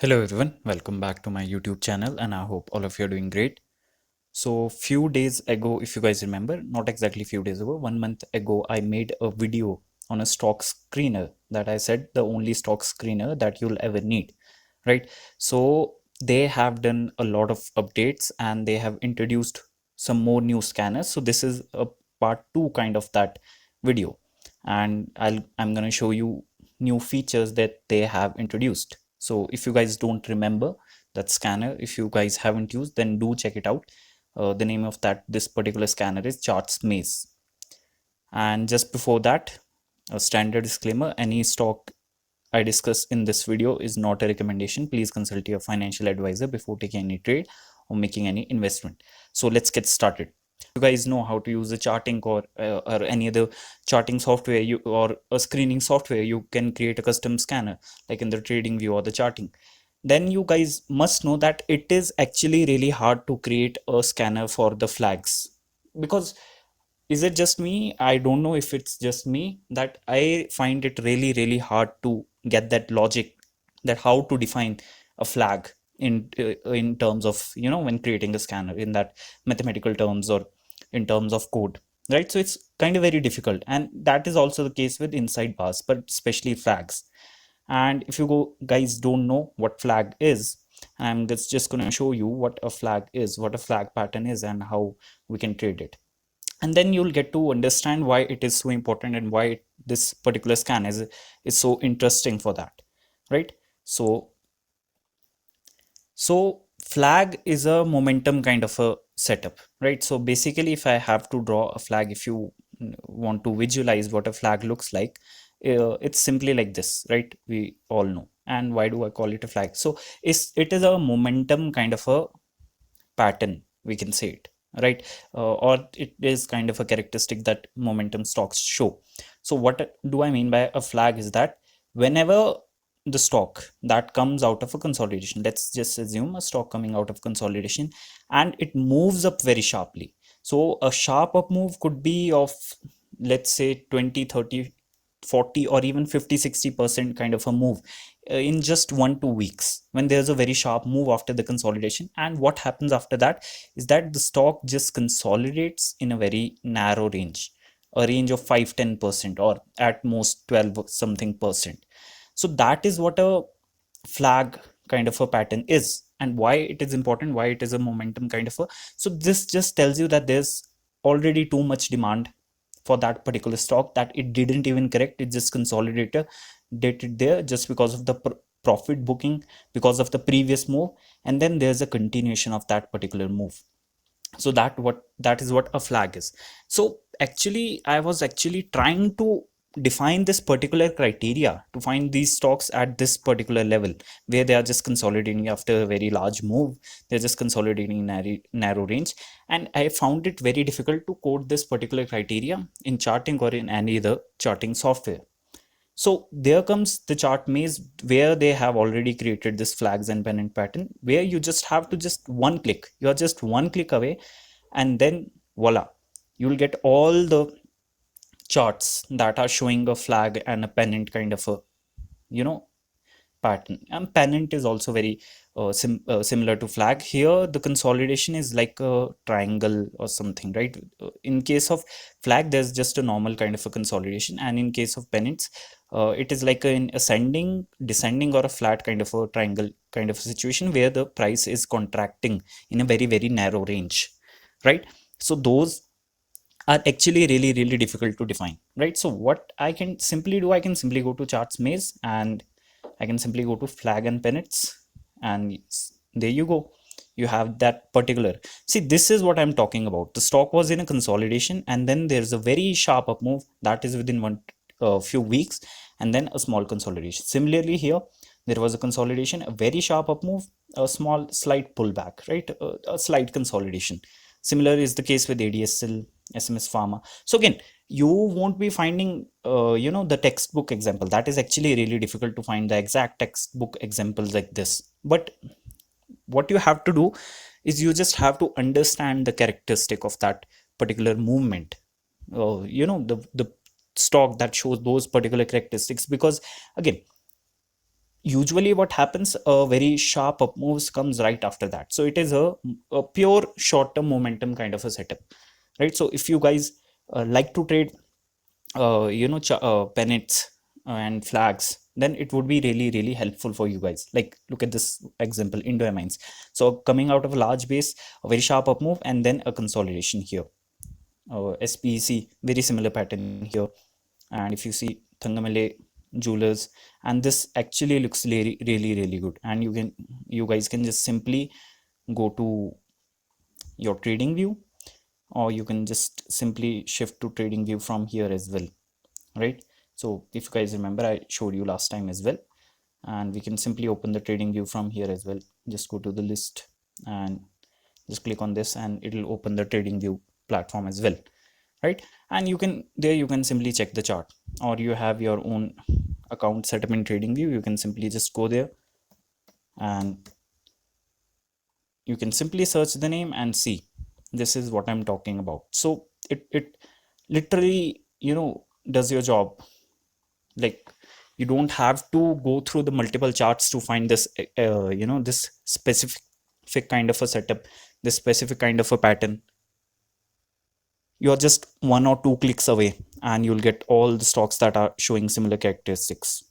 Hello everyone, welcome back to my YouTube channel and I hope all of you are doing great. So few days ago, if you guys remember, not exactly few days ago, 1 month ago, I made a video on a stock screener that I said the only stock screener that you'll ever need, right? So they have done a lot of updates and they have introduced some more new scanners. So this is a part 2 kind of that video and I'm going to show you new features that they have introduced. So if you guys don't remember that scanner, if you guys haven't used, then do check it out. The name of this particular scanner is chartsmaze. And just before that, a standard disclaimer: any stock I discuss in this video is not a recommendation. Please consult your financial advisor before taking any trade or making any investment. So let's get started. You guys know how to use a charting or any other charting software or a screening software, you can create a custom scanner like in the trading view or the charting. Then you guys must know that it is actually really hard to create a scanner for the flags. Because is it just me? I don't know if it's just me that I find it really hard to get that logic, that how to define a flag in terms of, when creating a scanner in that mathematical terms or in terms of code, right? So it's kind of very difficult, and that is also the case with inside bars, but especially flags. And if you guys don't know what flag is, I'm just going to show you what a flag is, what a flag pattern is, and how we can trade it. And then you'll get to understand why it is so important and why this particular scan is so interesting for that, right? So flag is a momentum kind of a setup, right? So basically, if I have to draw a flag, if you want to visualize what a flag looks like, it's simply like this, right? We all know. And why do I call it a flag? So it is a momentum kind of a pattern, we can say it, right? Or it is kind of a characteristic that momentum stocks show. So what do I mean by a flag is that whenever the stock that comes out of a consolidation, let's just assume a stock coming out of consolidation, and it moves up very sharply. So a sharp up move could be of, let's say, 20, 30, 40, or even 50, 60% kind of a move in just 1 2 weeks, when there's a very sharp move after the consolidation. And what happens after that is that the stock just consolidates in a very narrow range, a range of 5 10% or at most 12 something percent. So that is what a flag kind of a pattern is, and why it is important, why it is a momentum kind of a. So this just tells you that there's already too much demand for that particular stock, that it didn't even correct, it just consolidated did it there just because of the profit booking, because of the previous move, and then there's a continuation of that particular move. So that is what a flag is. So actually I was actually trying to define this particular criteria to find these stocks at this particular level, where they are just consolidating after a very large move, they're just consolidating in narrow range. And I found it very difficult to code this particular criteria in charting or in any other charting software. So there comes the chart maze, where they have already created this flags and pennant pattern, where you just have to just one click, you are just one click away, and then voila, you'll get all the charts that are showing a flag and a pennant kind of a, you know pattern. And pennant is also very similar to flag. Here the consolidation is like a triangle or something, right? In case of flag, there's just a normal kind of a consolidation, and in case of pennants, it is like an ascending, descending, or a flat kind of a triangle kind of a situation, where the price is contracting in a very narrow range, right? So those are actually really difficult to define, right? So what I can simply do, I can simply go to charts maze, and I can simply go to flag and pennants, and there you go. You have that particular. See, this is what I'm talking about. The stock was in a consolidation, and then there's a very sharp up move that is within one few weeks, and then a small consolidation. Similarly, here there was a consolidation, a very sharp up move, a small slight pullback, right? A slight consolidation. Similar is the case with ADSL, SMS Pharma. So again, you won't be finding the textbook example. That is actually really difficult to find the exact textbook examples like this. But what you have to do is you just have to understand the characteristic of that particular movement, the stock that shows those particular characteristics. Because again, usually what happens, a very sharp up moves comes right after that. So it is a pure short-term momentum kind of a setup, right? So if you guys like to trade pennants and flags, then it would be really really helpful for you guys. Like look at this example, Indo amines. So coming out of a large base, a very sharp up move, and then a consolidation here. SPEC, very similar pattern here. And if you see Thangamale Jewelers, and this actually looks really really really good. And you guys can just simply go to your trading view, or you can just simply shift to trading view from here as well, right? So if you guys remember, I showed you last time as well, and we can simply open the trading view from here as well. Just go to the list and just click on this, and it'll open the trading view platform as well, right? And you can simply check the chart, or you have your own account set up in trading view. You can simply just go there, and you can simply search the name and see this is what I'm talking about. So it literally, does your job. Like, you don't have to go through the multiple charts to find this this specific kind of a setup, this specific kind of a pattern. You're just one or two clicks away, and you'll get all the stocks that are showing similar characteristics.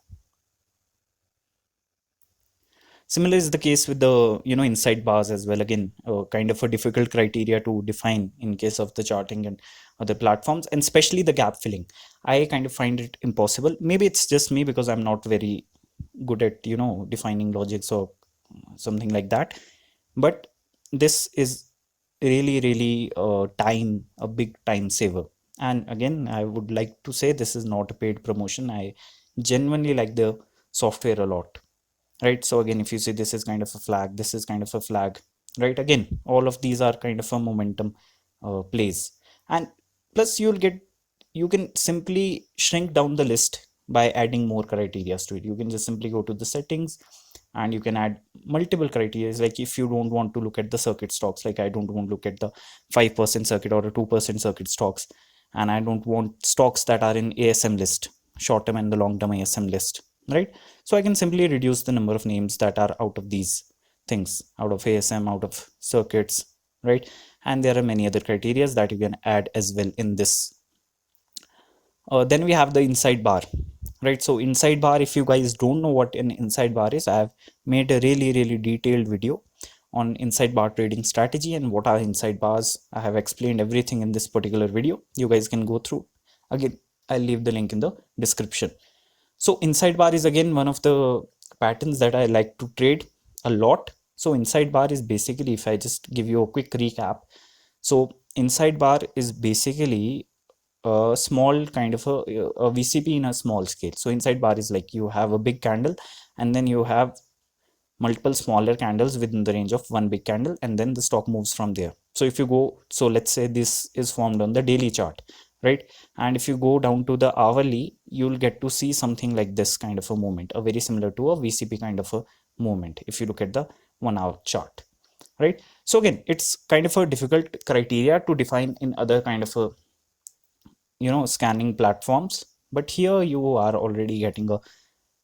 Similar is the case with the inside bars as well. Again, kind of a difficult criteria to define in case of the charting and other platforms, and especially the gap filling. I kind of find it impossible. Maybe it's just me because I'm not very good at defining logics or something like that. But this is really really time a big time saver. And again, I would like to say this is not a paid promotion. I genuinely like the software a lot, right? So again, if you see, this is kind of a flag, this is kind of a flag, right? Again, all of these are kind of a momentum plays. And plus you can simply shrink down the list by adding more criteria to it. You can just simply go to the settings, and you can add multiple criteria. Like if you don't want to look at the circuit stocks, like I don't want to look at the 5% circuit or a 2% circuit stocks, and I don't want stocks that are in ASM list, short term and the long term ASM list, right? So I can simply reduce the number of names that are out of these things, out of ASM, out of circuits, right? And there are many other criteria that you can add as well in this. Then we have the inside bar, right? So inside bar, if you guys don't know what an inside bar is, I have made a really really detailed video on inside bar trading strategy and what are inside bars. I have explained everything in this particular video. You guys can go through. Again, I'll leave the link in the description. So inside bar is again one of the patterns that I like to trade a lot. So inside bar is basically, if I just give you a quick recap, so inside bar is basically a small kind of a VCP in a small scale. So inside bar is like you have a big candle, and then you have multiple smaller candles within the range of one big candle, and then the stock moves from there. So if you go, so let's say this is formed on the daily chart, right? And if you go down to the hourly, you'll get to see something like this kind of a movement, a very similar to a VCP kind of a movement if you look at the 1 hour chart, right? So again, it's kind of a difficult criteria to define in other kind of a scanning platforms, but here you are already getting a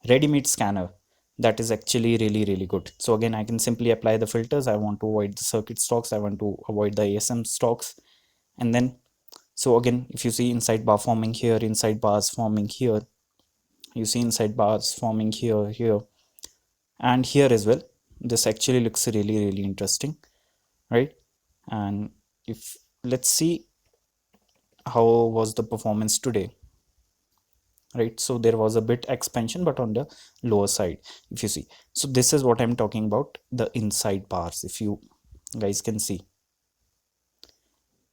ready-made scanner that is actually really really good. So again, I can simply apply the filters. I want to avoid the circuit stocks, I want to avoid the ASM stocks, and then, so again, if you see inside bar forming here, inside bars forming here, you see inside bars forming here and here as well. This actually looks really really interesting, right? And if, let's see how was the performance today, right? So there was a bit expansion, but on the lower side, if you see. So this is what I'm talking about, the inside bars. If you guys can see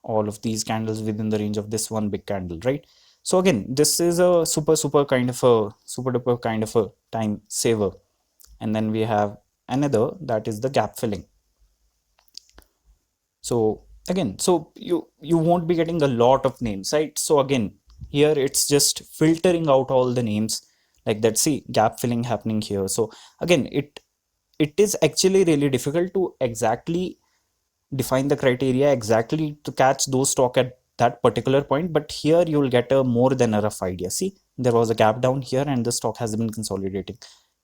all of these candles within the range of this one big candle, right? So again, this is a super kind of a super duper kind of a time saver. And then we have another, that is the gap filling. So again, so you won't be getting a lot of names, right? So again, here it's just filtering out all the names like that. See, gap filling happening here. So again, it is actually really difficult to exactly define the criteria exactly to catch those stock at that particular point, but here you will get a more than a rough idea. See, there was a gap down here and the stock has been consolidating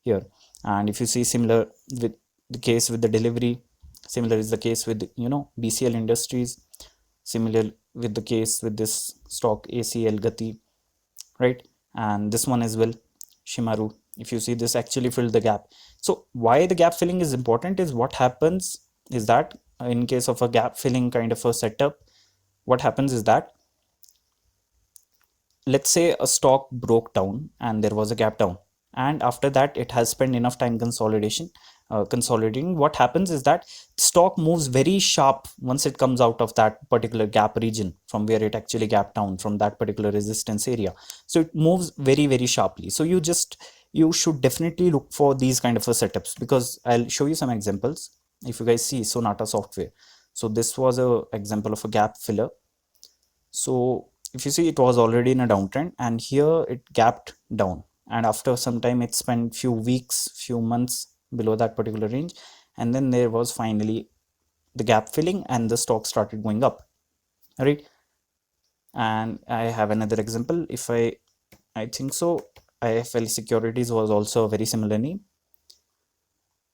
here, And if you see, similar with the case with the delivery, similar is the case with, BCL Industries, similar with the case with this stock ACL Gati, right? And this one as well, Shimaru. If you see, this actually filled the gap. So why the gap filling is important is, what happens is that in case of a gap filling kind of a setup, what happens is that, let's say a stock broke down and there was a gap down, and after that it has spent enough time consolidating. What happens is that stock moves very sharp once it comes out of that particular gap region from where it actually gapped down from that particular resistance area. So it moves very, very sharply. So you should definitely look for these kind of setups, because I'll show you some examples. If you guys see Sonata Software, so this was a example of a gap filler. So if you see, it was already in a downtrend, and here it gapped down, and after some time it spent few weeks, few months below that particular range, and then there was finally the gap filling and the stock started going up, right? And I have another example. If I think so, IFL Securities was also a very similar name.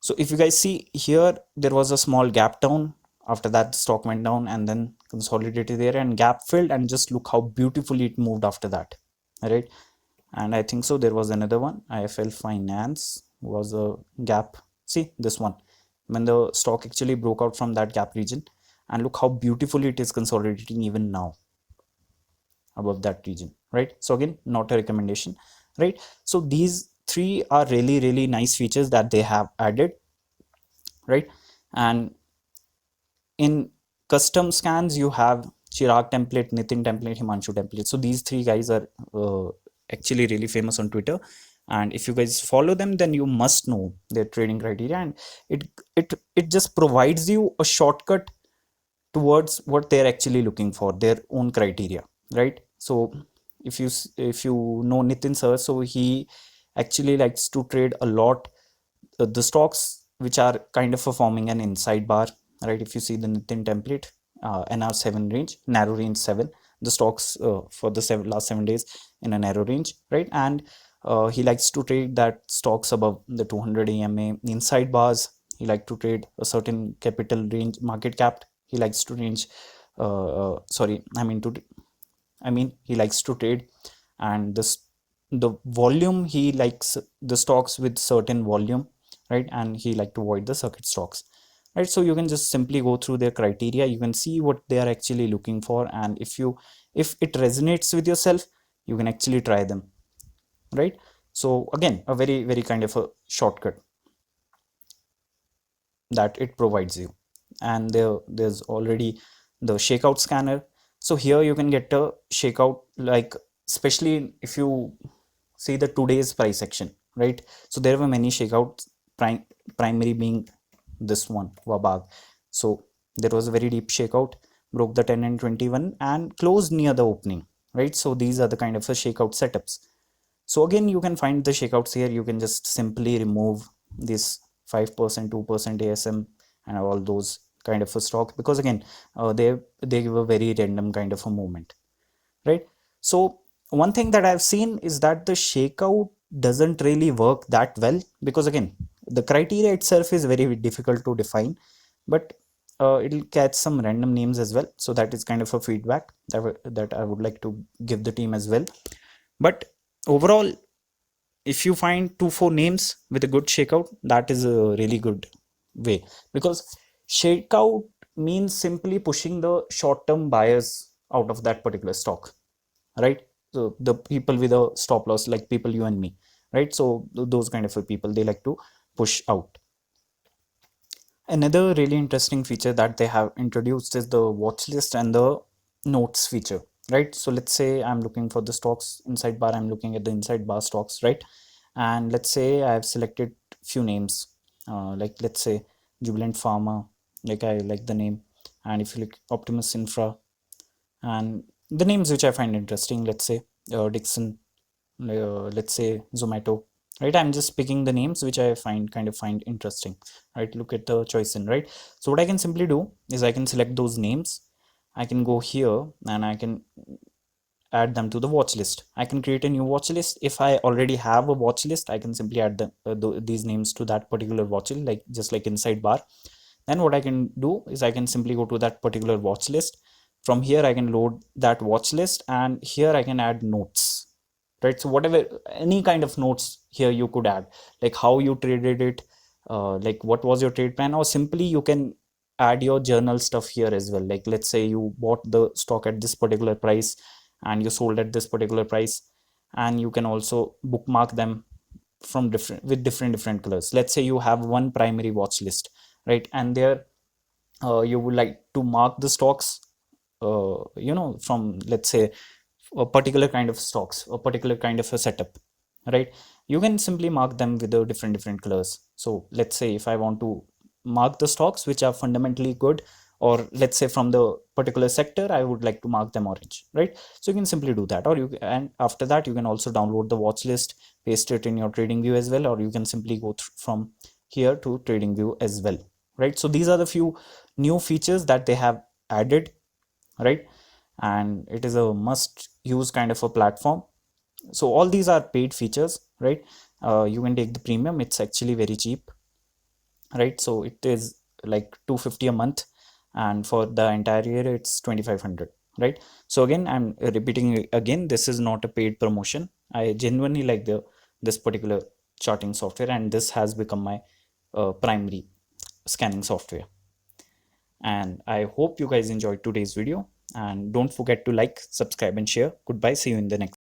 So if you guys see here, there was a small gap down. After that, the stock went down and then consolidated there and gap filled, and just look how beautifully it moved after that, right? And I think so, there was another one, IFL Finance was a gap. See this one, when the stock actually broke out from that gap region, and look how beautifully it is consolidating even now above that region, right? So again, not a recommendation, right? So these three are really, really nice features that they have added, right? And in custom scans, you have Chirag template, Nitin template, Himanshu template. So these three guys are actually really famous on Twitter, and if you guys follow them, then you must know their trading criteria, and it just provides you a shortcut towards what they're actually looking for, their own criteria, right? So if you know Nitin sir, so he actually likes to trade a lot the stocks which are kind of forming an inside bar, right? If you see the Nitin template, NR7 range, narrow range 7, the stocks for the last 7 days in a narrow range, right? And he likes to trade that stocks above the 200 EMA inside bars. He likes to trade a certain capital range, market cap. He likes to range, sorry, he likes to trade, and this the volume, he likes the stocks with certain volume, right? And he like to avoid the circuit stocks, right? So you can just simply go through their criteria, you can see what they are actually looking for, and if it resonates with yourself, you can actually try them, right? So again, a very, very kind of a shortcut that it provides you. And there's already the shakeout scanner. So here you can get a shakeout, like especially if you see the today's price action, right? So there were many shakeouts, primary being this one, Wabag. So there was a very deep shakeout, broke the 10 and 21 and closed near the opening, right? So these are the kind of a shakeout setups. So again, you can find the shakeouts here. You can just simply remove this 5%, 2% ASM and all those kind of a stock, because again, they give a very random kind of a movement, right? So one thing that I've seen is that the shakeout doesn't really work that well, because again, the criteria itself is very difficult to define, but it'll catch some random names as well. So that is kind of a feedback that I would like to give the team as well. But overall, if you find 2 4 names with a good shakeout, that is a really good way, because shakeout means simply pushing the short term buyers out of that particular stock, right? So the people with a stop loss, like people you and me, right? So those kind of people, they like to push out. Another really interesting feature that they have introduced is the watch list and the notes feature, right? So let's say I'm looking for the stocks inside bar, I'm looking at the inside bar stocks, right? And let's say I have selected few names, like let's say Jubilant Pharma, like I like the name, and if you look Optimus Infra, and the names which I find interesting, let's say Dixon, let's say Zomato, right? I'm just picking the names which I find interesting, right? Look at the choice in, right? So what I can simply do is I can select those names. I can go here and add them to the watch list. I can create a new watch list. If I already have a watch list, I can simply add these names to that particular watch list, like just like inside bar. Then what I can do is I can simply go to that particular watch list. From here I can load that watch list, and here I can add notes, right? So whatever, any kind of notes here you could add, like how you traded it, like what was your trade plan, or simply you can add your journal stuff here as well. Like let's say you bought the stock at this particular price and you sold at this particular price, and you can also bookmark them from different colors. Let's say you have one primary watch list, right? And there you would like to mark the stocks, from, let's say, a particular kind of stocks, a particular kind of a setup, right? You can simply mark them with the different colors. So let's say if I want to mark the stocks which are fundamentally good, or let's say from the particular sector, I would like to mark them orange, right? So you can simply do that, or and after that you can also download the watch list, paste it in your trading view as well, or you can simply go from here to trading view as well, right? So these are the few new features that they have added, right? And it is a must use kind of a platform. So all these are paid features, right? You can take the premium, it's actually very cheap, right? So it is like 250 a month, and for the entire year it's 2500, right? So again, I'm repeating again, this is not a paid promotion. I genuinely like this particular charting software, and this has become my primary scanning software. And I hope you guys enjoyed today's video, and don't forget to like, subscribe and share. Goodbye, see you in the next